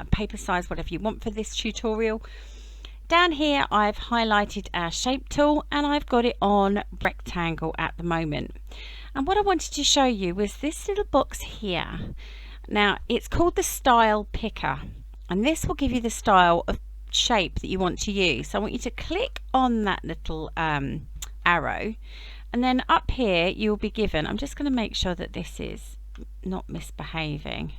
paper size, whatever you want for this tutorial. Down here I've highlighted our shape tool and I've got it on rectangle at the moment. And what I wanted to show you was this little box here. Now it's called the style picker, and this will give you the style of shape that you want to use. So I want you to click on that little arrow, and then up here you'll be given, I'm just going to make sure that this is not misbehaving.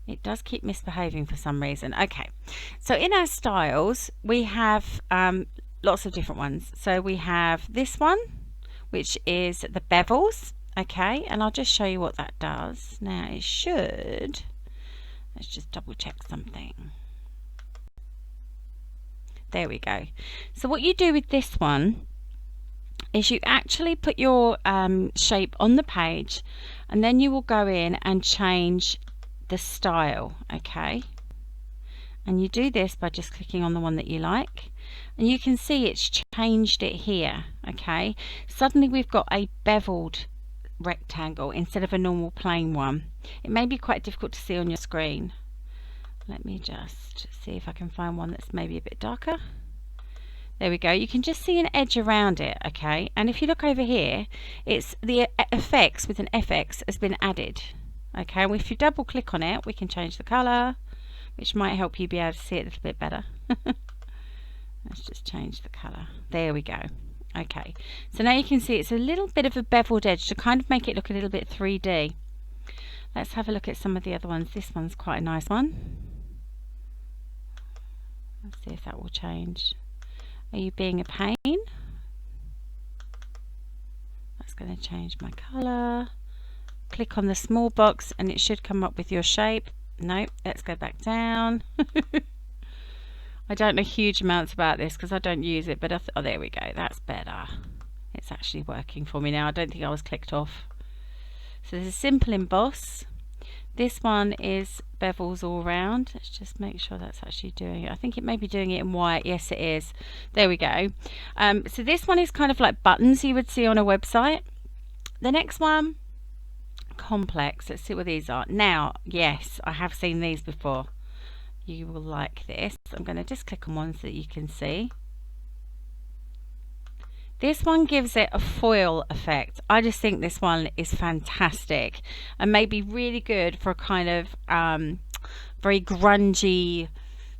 It does keep misbehaving for some reason. Okay, so in our styles we have lots of different ones. So we have this one, which is the Bevels. Okay, and I'll just show you what that does. Now it should, let's just double check something. There we go. So what you do with this one is you actually put your shape on the page, and then you will go in and change the style. Okay, and you do this by just clicking on the one that you like, and you can see it's changed it here. Okay, suddenly we've got a beveled rectangle instead of a normal plain one. It may be quite difficult to see on your screen. Let me just see if I can find one that's maybe a bit darker. There we go. You can just see an edge around it. Okay, and if you look over here, it's the effects with an FX has been added. Okay, and if you double click on it, we can change the color, which might help you be able to see it a little bit better. Let's just change the color. There we go. Okay, so now you can see it's a little bit of a beveled edge to kind of make it look a little bit 3D. Let's have a look at some of the other ones. This one's quite a nice one. Let's see if that will change. Are you being a pain? That's going to change my color. Click on the small box and it should come up with your shape. Nope, let's go back down. I don't know huge amounts about this because I don't use it, but oh, there we go, that's better. It's actually working for me now. I don't think I was clicked off. So there's a simple emboss. This one is Bevels all round. Let's just make sure that's actually doing it. I think it may be doing it in white. Yes, it is. There we go. So this one is kind of like buttons you would see on a website. The next one, complex. Let's see what these are. Now, yes, I have seen these before. You will like this. I'm going to just click on ones that you can see. This one gives it a foil effect. I just think this one is fantastic and may be really good for a kind of very grungy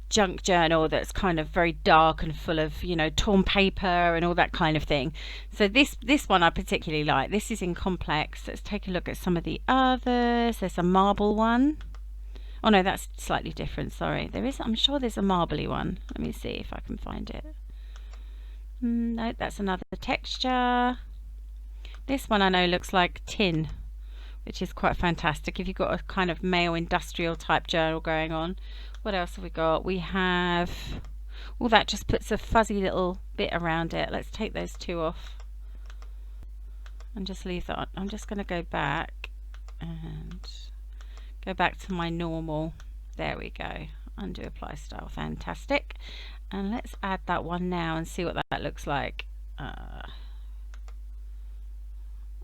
junk journal that's kind of very dark and full of, you know, torn paper and all that kind of thing. So this one I particularly like. This is in complex. Let's take a look at some of the others. There's a marble one. Oh no, that's slightly different. Sorry, there is. I'm sure there's a marbly one. Let me see if I can find it. No, that's another texture. This one I know looks like tin, which is quite fantastic if you've got a kind of male industrial type journal going on. What else have we got? We have, well, that just puts a fuzzy little bit around it. Let's take those two off and just leave that on. I'm just going to go back and go back to my normal. There we go. Undo apply style. Fantastic. And let's add that one now and see what that looks like.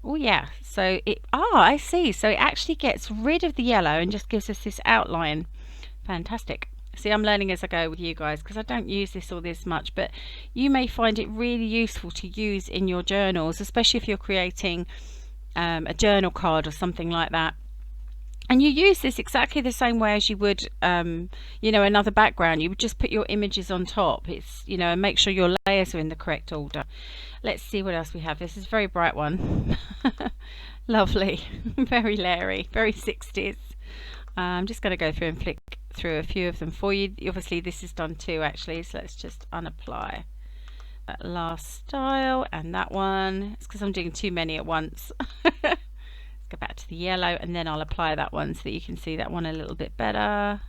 Oh yeah, so it, I see. So it actually gets rid of the yellow and just gives us this outline. Fantastic. See, I'm learning as I go with you guys because I don't use this all this much, but you may find it really useful to use in your journals, especially if you're creating a journal card or something like that. And you use this exactly the same way as you would, you know, another background. You would just put your images on top. It's, you know, and make sure your layers are in the correct order. Let's see what else we have. This is a very bright one. Lovely. Very layering, very 60s. I'm just going to go through and flick through a few of them for you. Obviously, this is done too, actually. So let's just unapply that last style and that one. It's because I'm doing too many at once. Go back to the yellow and then I'll apply that one so that you can see that one a little bit better.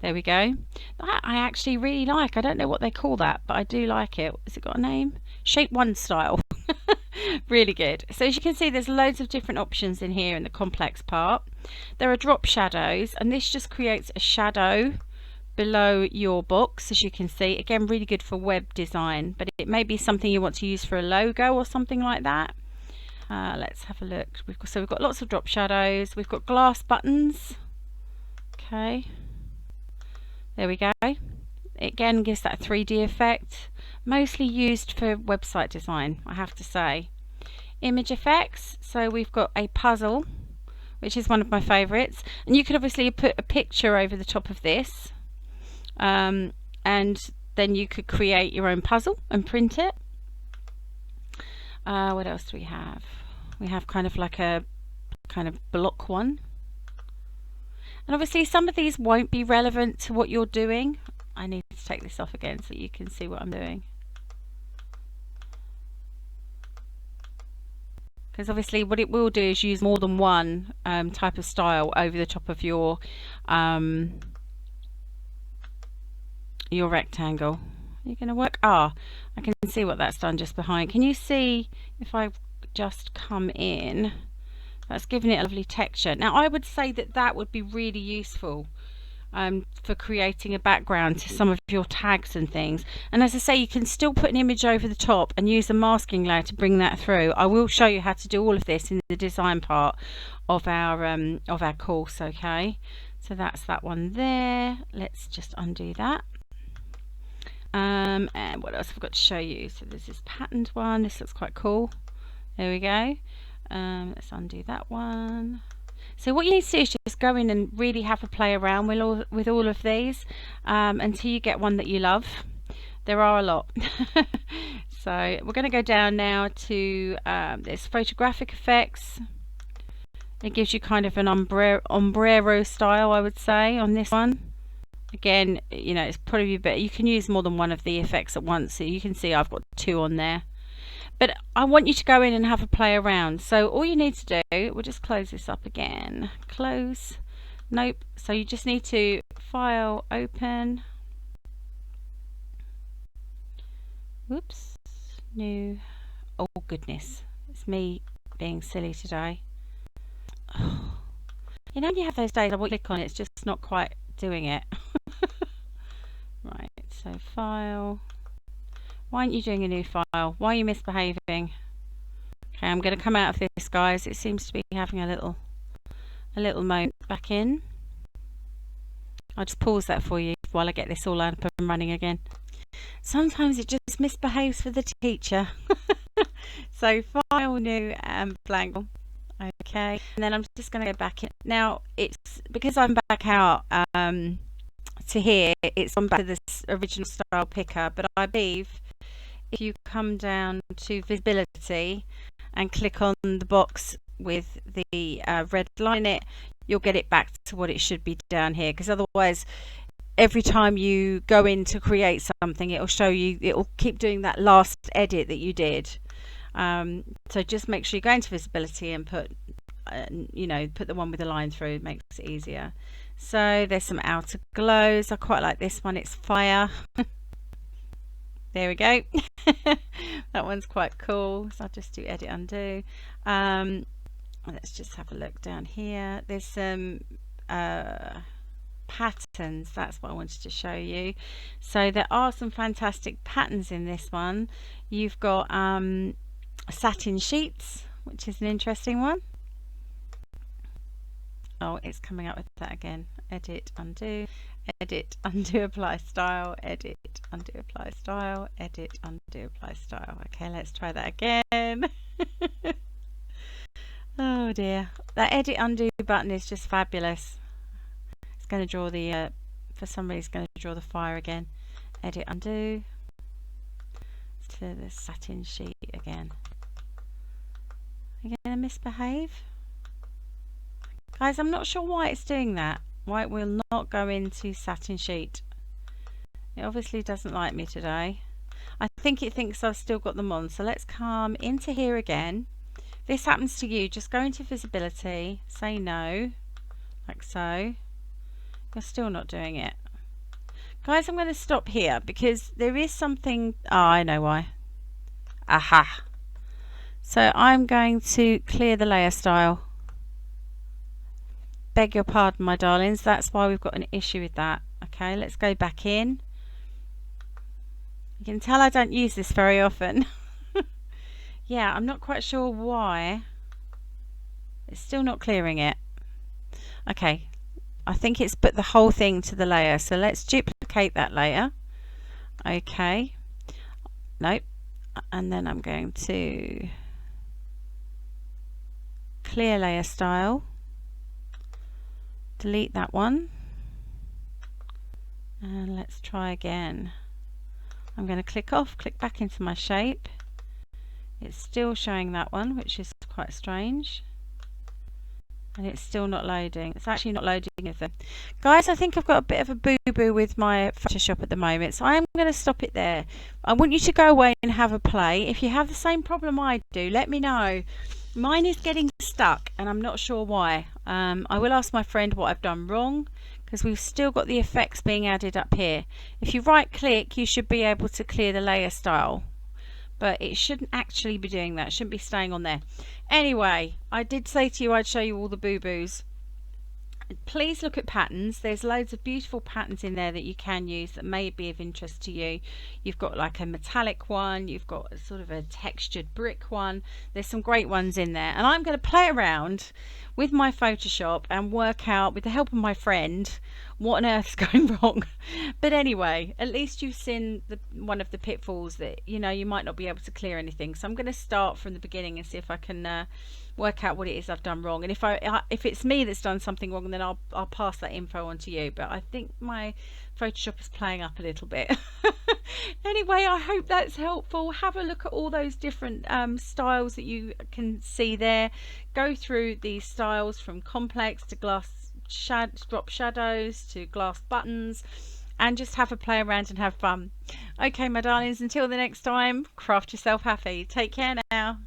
There we go. That I actually really like. I don't know what they call that, but I do like it. Has it got a name? Shape 1 style. Really good. So as you can see, there's loads of different options in here in the complex part. There are drop shadows, and this just creates a shadow below your box, as you can see. Again, really good for web design, but it may be something you want to use for a logo or something like that. Let's have a look. We've got lots of drop shadows. We've got glass buttons. Okay. There we go. It again gives that 3D effect, mostly used for website design, I have to say. Image effects, so we've got a puzzle, which is one of my favorites, and you could obviously put a picture over the top of this, and then you could create your own puzzle and print it. What else do we have? We have kind of like a kind of block one, and obviously some of these won't be relevant to what you're doing. I need to take this off again so you can see what I'm doing, because obviously what it will do is use more than one type of style over the top of your rectangle. You're going to work. I can see what that's done just behind. Can you see if I just come in? That's giving it a lovely texture. Now I would say that that would be really useful for creating a background to some of your tags and things. And as I say, you can still put an image over the top and use a masking layer to bring that through. I will show you how to do all of this in the design part of our course. Okay, so that's that one there. Let's just undo that. And what else have I got to show you? So there's this patterned one. This looks quite cool. There we go. Let's undo that one. So what you need to do is just go in and really have a play around with all of these until you get one that you love. There are a lot. So we're going to go down now to this photographic effects. It gives you kind of an ombrero style, I would say, on this one. Again, you know, it's probably better. You can use more than one of the effects at once. So you can see I've got 2 on there. But I want you to go in and have a play around. So all you need to do, we'll just close this up again. Close. Nope. So you just need to file, open. Whoops. New. Oh goodness. It's me being silly today. Oh. You know when you have those days I want to click on it, it's just not quite doing it. Right, so file. Why aren't you doing a new file? Why are you misbehaving? Okay, I'm going to come out of this, guys. It seems to be having a little moment. Back in. I'll just pause that for you while I get this all up and running again. Sometimes it just misbehaves for the teacher. So file, new, and blank. Okay, and then I'm just going to go back in. Now it's because I'm back out to here, it's gone back to this original style picker, but I believe if you come down to visibility and click on the box with the red line in it, you'll get it back to what it should be down here, because otherwise every time you go in to create something, it'll show you, it'll keep doing that last edit that you did. So just make sure you go into visibility and put you know, put the one with the line through. It makes it easier. So there's some outer glows. I quite like this one, it's fire. There we go. That one's quite cool. So I'll just do edit, undo. Let's just have a look down here. There's some patterns. That's what I wanted to show you. So there are some fantastic patterns in this one. You've got satin sheets, which is an interesting one. Oh, it's coming up with that again. Edit, undo, apply style, edit, undo, apply style, edit, undo, apply style. Okay, let's try that again. Oh dear. That edit, undo button is just fabulous. It's going to draw the, for somebody, it's going to draw the fire again. Edit, undo, to the satin sheet again. Are you going to misbehave? Guys, I'm not sure why it's doing that. Why it will not go into satin sheet. It obviously doesn't like me today. I think it thinks I've still got them on. So let's come into here again. If this happens to you, just go into visibility, say no, like so. You're still not doing it. Guys, I'm going to stop here because there is something. Oh, I know why. Aha. So I'm going to clear the layer style. Beg your pardon, my darlings, that's why we've got an issue with that. Okay, let's go back in. You can tell I don't use this very often. Yeah, I'm not quite sure why. It's still not clearing it. Okay, I think it's put the whole thing to the layer. So let's duplicate that layer. Okay. Nope. And then I'm going to clear layer style. Delete that one. And let's try again. I'm going to click off, click back into my shape. It's still showing that one, which is quite strange. And it's still not loading. It's actually not loading of them. Guys, I think I've got a bit of a boo-boo with my Photoshop at the moment, so I'm going to stop it there. I want you to go away and have a play. If you have the same problem I do, let me know. Mine is getting stuck, and I'm not sure why. I will ask my friend what I've done wrong, because we've still got the effects being added up here. If you right-click, you should be able to clear the layer style. But it shouldn't actually be doing that. It shouldn't be staying on there. Anyway, I did say to you I'd show you all the boo-boos. Please look at patterns. There's loads of beautiful patterns in there that you can use that may be of interest to you. You've got like a metallic one, you've got sort of a textured brick one. There's some great ones in there, and I'm going to play around with my Photoshop and work out, with the help of my friend, what on earth's going wrong. But anyway, at least you've seen one of the pitfalls that you might not be able to clear anything. So I'm going to start from the beginning and see if I can work out what it is I've done wrong, and if it's me that's done something wrong, then I'll pass that info on to you. But I think my Photoshop is playing up a little bit. Anyway, I hope that's helpful. Have a look at all those different styles that you can see there. Go through these styles from complex to glass drop shadows to glass buttons, and just have a play around and have fun. Okay, my darlings, until the next time, craft yourself happy. Take care now.